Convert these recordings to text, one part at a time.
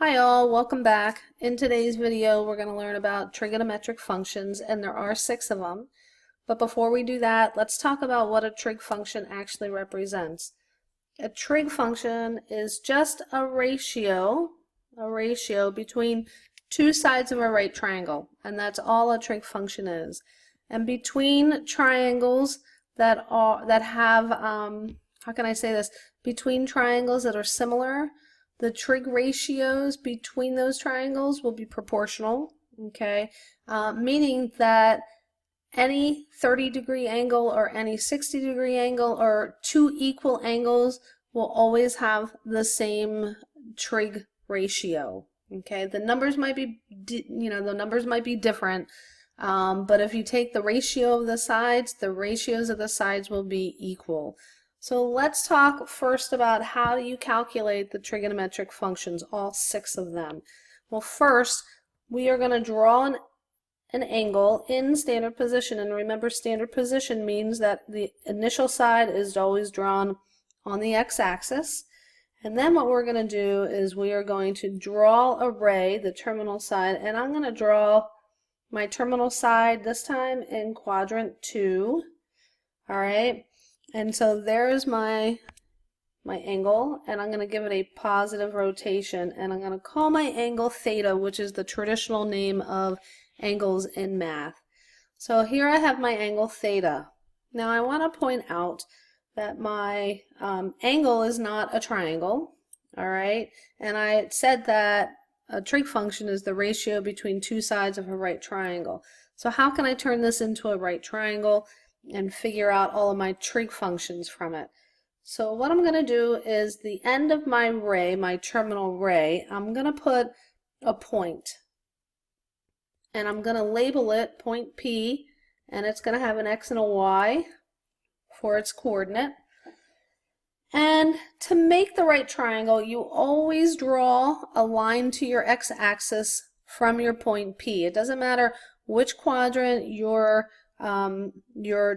Hi all, welcome back. In today's video we're going to learn about trigonometric functions, and there are 6 of them. But before we do that, let's talk about what a trig function actually represents. A trig function is just a ratio between two sides of a right triangle, and that's all a trig function is. And between triangles that have how can I say this? Between triangles that are similar, the trig ratios between those triangles will be proportional, okay? Meaning that any 30-degree angle or any 60-degree angle or two equal angles will always have the same trig ratio, okay? The numbers might be, different, but if you take the ratio of the sides, the ratios of the sides will be equal. So let's talk first about how do you calculate the trigonometric functions, all 6 of them. Well, first, we are going to draw an angle in standard position. And remember, standard position means that the initial side is always drawn on the x-axis. And then what we're going to do is we are going to draw a ray, the terminal side, and I'm going to draw my terminal side this time in quadrant 2. All right. And so there's my angle, and I'm going to give it a positive rotation, and I'm going to call my angle theta, which is the traditional name of angles in math. So here I have my angle theta. Now I want to point out that my angle is not a triangle, all right? And I said that a trig function is the ratio between two sides of a right triangle. So how can I turn this into a right triangle and figure out all of my trig functions from it? So what I'm going to do is the end of my ray, my terminal ray, I'm going to put a point. And I'm going to label it point P, and it's going to have an X and a Y for its coordinate. And to make the right triangle, you always draw a line to your x-axis from your point P. It doesn't matter which quadrant your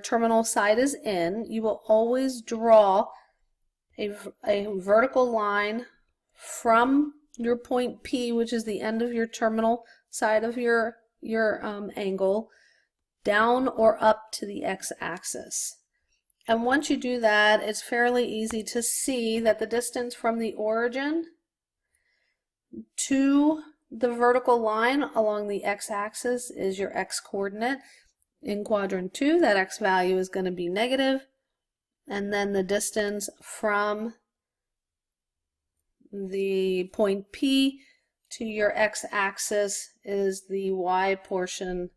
terminal side is in, you will always draw a vertical line from your point P, which is the end of your terminal side of your angle, down or up to the x-axis. And once you do that, it's fairly easy to see that the distance from the origin to the vertical line along the x-axis is your x-coordinate. In quadrant 2, that x value is going to be negative, and then the distance from the point P to your x-axis is the y portion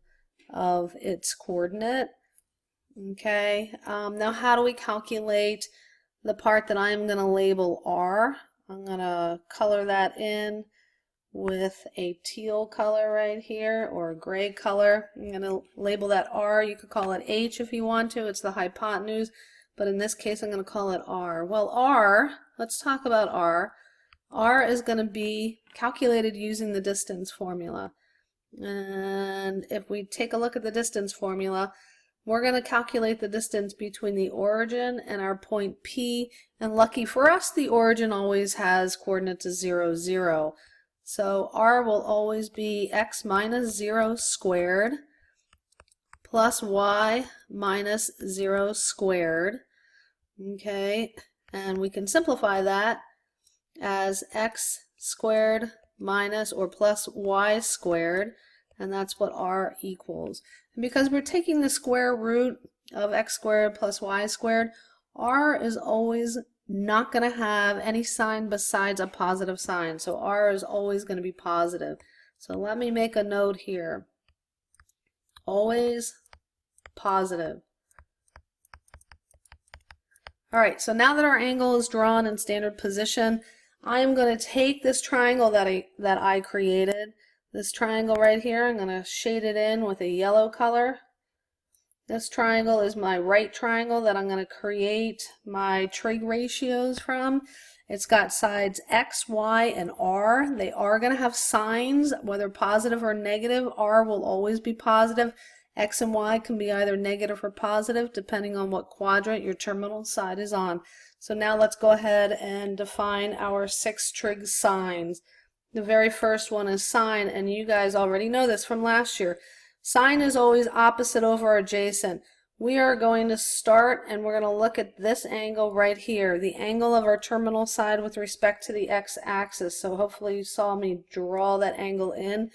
of its coordinate. Okay, now how do we calculate the part that I'm going to label R? I'm going to color that in with a teal color right here, or a gray color. I'm going to label that R. You could call it H if you want to. It's the hypotenuse, but in this case I'm going to call it R. Well, R, let's talk about R. R is going to be calculated using the distance formula. And if we take a look at the distance formula, we're going to calculate the distance between the origin and our point P, and lucky for us, the origin always has coordinates of 0, 0. So R will always be x minus 0 squared plus y minus 0 squared. Okay, and we can simplify that as x squared minus or plus y squared, and that's what R equals. And because we're taking the square root of x squared plus y squared, R is always not going to have any sign besides a positive sign. So R is always going to be positive. So let me make a note here. Always positive. All right, so now that our angle is drawn in standard position, I am going to take this triangle that I created, this triangle right here, I'm going to shade it in with a yellow color. This triangle is my right triangle that I'm going to create my trig ratios from. It's got sides x, y, and r. They are going to have signs, whether positive or negative. R will always be positive. X and y can be either negative or positive depending on what quadrant your terminal side is on. So now let's go ahead and define our 6 trig signs. The very first one is sine, and you guys already know this from last year. Sine is always opposite over adjacent. We are going to start and we're going to look at this angle right here, the angle of our terminal side with respect to the x-axis. So hopefully you saw me draw that angle in.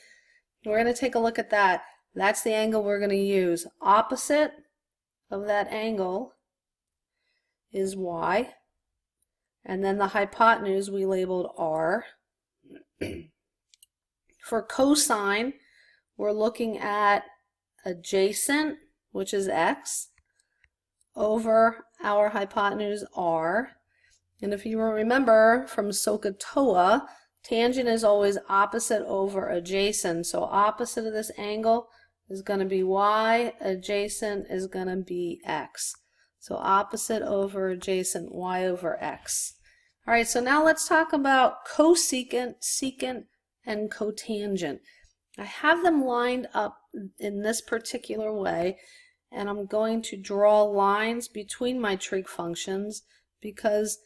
We're going to take a look at that. That's the angle we're going to use. Opposite of that angle is y, and then the hypotenuse we labeled r. For cosine, we're looking at adjacent, which is x, over our hypotenuse r. And if you remember from SOHCAHTOA, tangent is always opposite over adjacent. So opposite of this angle is going to be y, adjacent is going to be x. So opposite over adjacent, y over x. All right, so now let's talk about cosecant, secant, and cotangent. I have them lined up in this particular way, and I'm going to draw lines between my trig functions because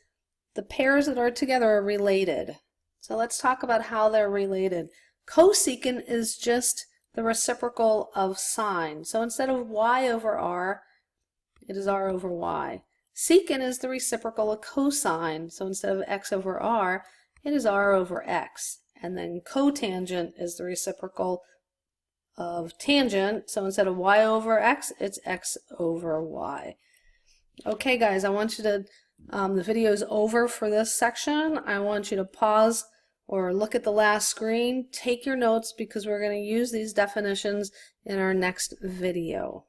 the pairs that are together are related. So let's talk about how they're related. Cosecant is just the reciprocal of sine. So instead of y over r, it is r over y. Secant is the reciprocal of cosine. So instead of x over r, it is r over x. And then cotangent is the reciprocal of tangent. So instead of y over x, it's x over y. Okay, guys, I want you to, the video is over for this section. I want you to pause or look at the last screen. Take your notes because we're going to use these definitions in our next video.